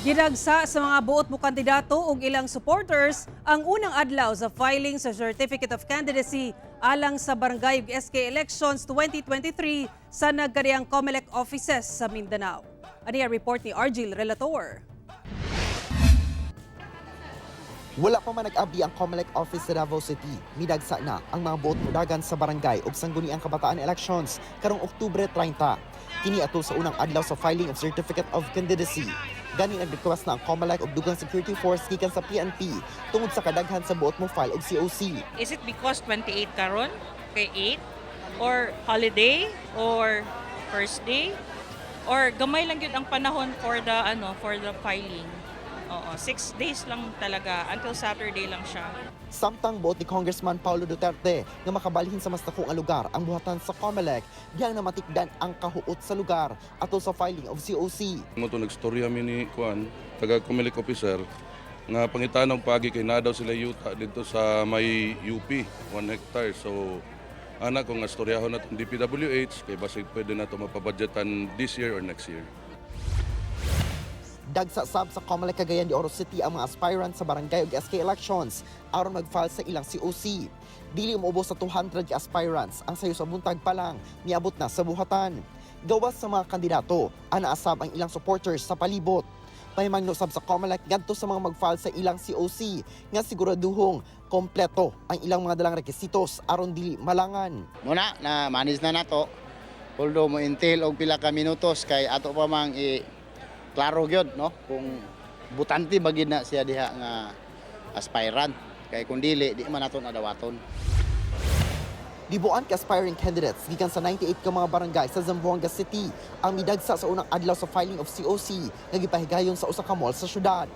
Ginagsa sa mga buot mo kandidato ug ilang supporters ang unang adlaw sa filing sa Certificate of Candidacy alang sa Barangay ug SK Elections 2023 sa nagkariang COMELEC offices sa Mindanao. Ani ang report ni Argil Relator. Wala pa man nag-abdi ang COMELEC office sa Davao City. Midagsa na ang mga boot mudagan sa barangay ug sangguniang kabataan elections karong Oktubre 30. Kini ato sa unang adlaw sa filing of Certificate of Candidacy. Gani nag-request na ang COMELEC ug dugang security force gikan sa PNP tungod sa kadaghan sa buot mo file og COC. Is it because 28 karon kay 8 or holiday or first day or gamay lang gyud ang panahon for the filing? Oo, 6 days lang talaga until Saturday lang siya. Samtang buot ni Congressman Paulo Duterte nga makabalhin sa mas dakong lugar ang buhatan sa COMELEC diyang namatikdan ang kahuot sa lugar ato sa filing of COC. Mo to nagstorya mi ni kuan taga COMELEC officer nga pangitanong pagi kay na daw sila yuta dito sa may UP 1 hectare. So ana ko nga storyahon natong DPWH kay basig pwede na to mapabudgetan this year or next year. Dagsa sab sa COMELEC Cagayan de Oro City ang mga aspirants sa barangay ug SK elections aron mag-file sa ilang COC. Dili moubos sa 200 ka aspirants ang sayo sa buntag pa lang niabot na sa buhatan. Gawas sa mga kandidato, anaasab ang ilang supporters sa palibot. Pahimangno sab sa COMELEC ngadto sa mga mag-file sa ilang COC nga siguraduhong kompleto ang ilang mga dalang requisitos aron dili malangan. Muna na manis na nato. Although mo intil og pila ka minutos kay ato pa mang klaro gyud no kung butante bagid na siya diha nga aspirant kay kun dili di man naton adawaton. Dibuan ka aspiring candidates gikan sa 98 ka mga barangay sa Zamboanga City ang midagsa sa unang adlaw sa filing of COC nga gipahigayon sa usa ka mall sa syudad.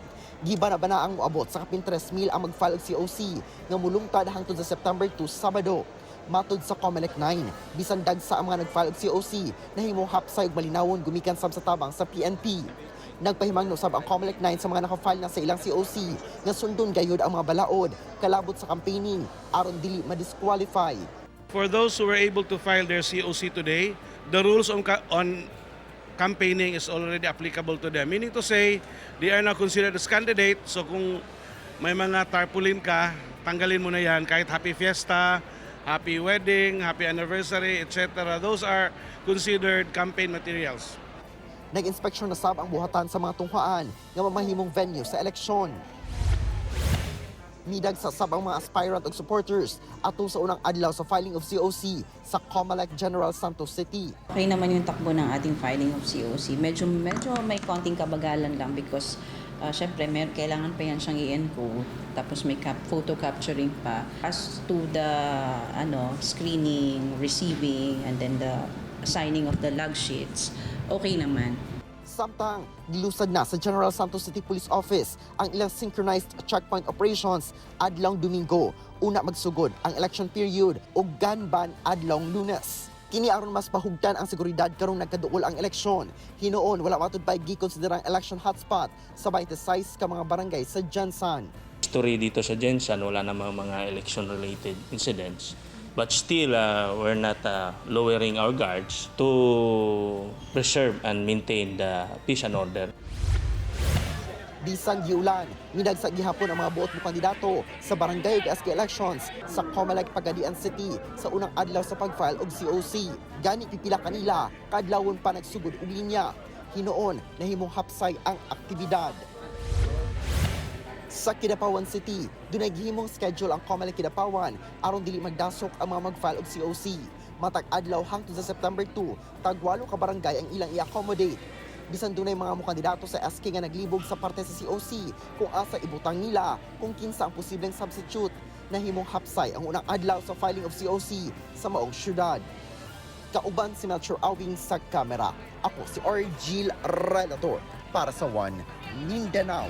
Gibana-bana ang moabot sa kapin 3,000 ang mag-file og COC nga mulungtad hangtod sa September 2 Sabado. Matod sa COMELEC 9, bisan dagsa ang mga nag-file og COC nahimong hapsay ug malinawon gumikan sab sa tabang sa PNP. Nagpahimangno sab ang COMELEC 9 sa mga naka-file na sa ilang COC nga sundon gayud ang mga balaod kalabot sa campaigning aron dili ma-disqualify. For those who were able to file their COC today, the rules on campaigning is already applicable to them. Meaning to say, they are now considered as candidates. So kung may mga tarpaulin ka, tanggalin mo na yan kahit happy fiesta, happy wedding, happy anniversary, etc. Those are considered campaign materials. Nag-inspeksyon na sab ang buhatan sa mga tunghaan nga mamahimong venue sa eleksyon. Midagsa sab ang mga aspirant ug supporters ato sa unang adlaw sa filing of COC sa COMELEC General Santos City. Okay naman yung takbo ng ating filing of COC. Medyo may konting kabagalan lang because syempre kailangan pa yan siyang i-encode tapos may photo capturing pa. As to the screening, receiving, and then the signing of the log sheets, okay naman. Samtang gilusad na sa General Santos City Police Office ang ilang synchronized checkpoint operations adlawng Domingo. Una magsugod ang election period ug ganban adlawng Lunes. Kini aron mas pahugdan ang seguridad karong nagkaduol ang eleksyon. Hinoon wala matud pa gikonsiderang election hotspot sa 26 ka mga barangay sa Jansan. Story dito sa Jansan wala namang mga election related incidents. But still, we're not lowering our guards to preserve and maintain the peace and order. Bisan giulan, midagsa gihapon ang mga buot mo kandidato sa barangay ug SK elections sa COMELEC Pagadian City sa unang adlaw sa pag-file og COC. Gani pipila kanila kadlawon pa nagsugod og linya. Hinoon nahimong hapsay ang aktibidad. Sa Kidapawan City, dunay gihimong schedule ang COMELEC Kidapawan aron dili magdasok ang mga mag-file og COC. Matag adlaw hangtod sa September 2, tag-8 ka barangay ang ilang i-accommodate. Bisan dunay mga kandidato sa SK nga naglibog sa parte sa COC kung asa ibutang nila kung kinsa ang posibleng substitute, nahimong hapsay ang unang adlaw sa filing of COC sa maong syudad. Kauban si Melchor Awing sa kamera. Ako si Argil Relator para sa One Mindanao.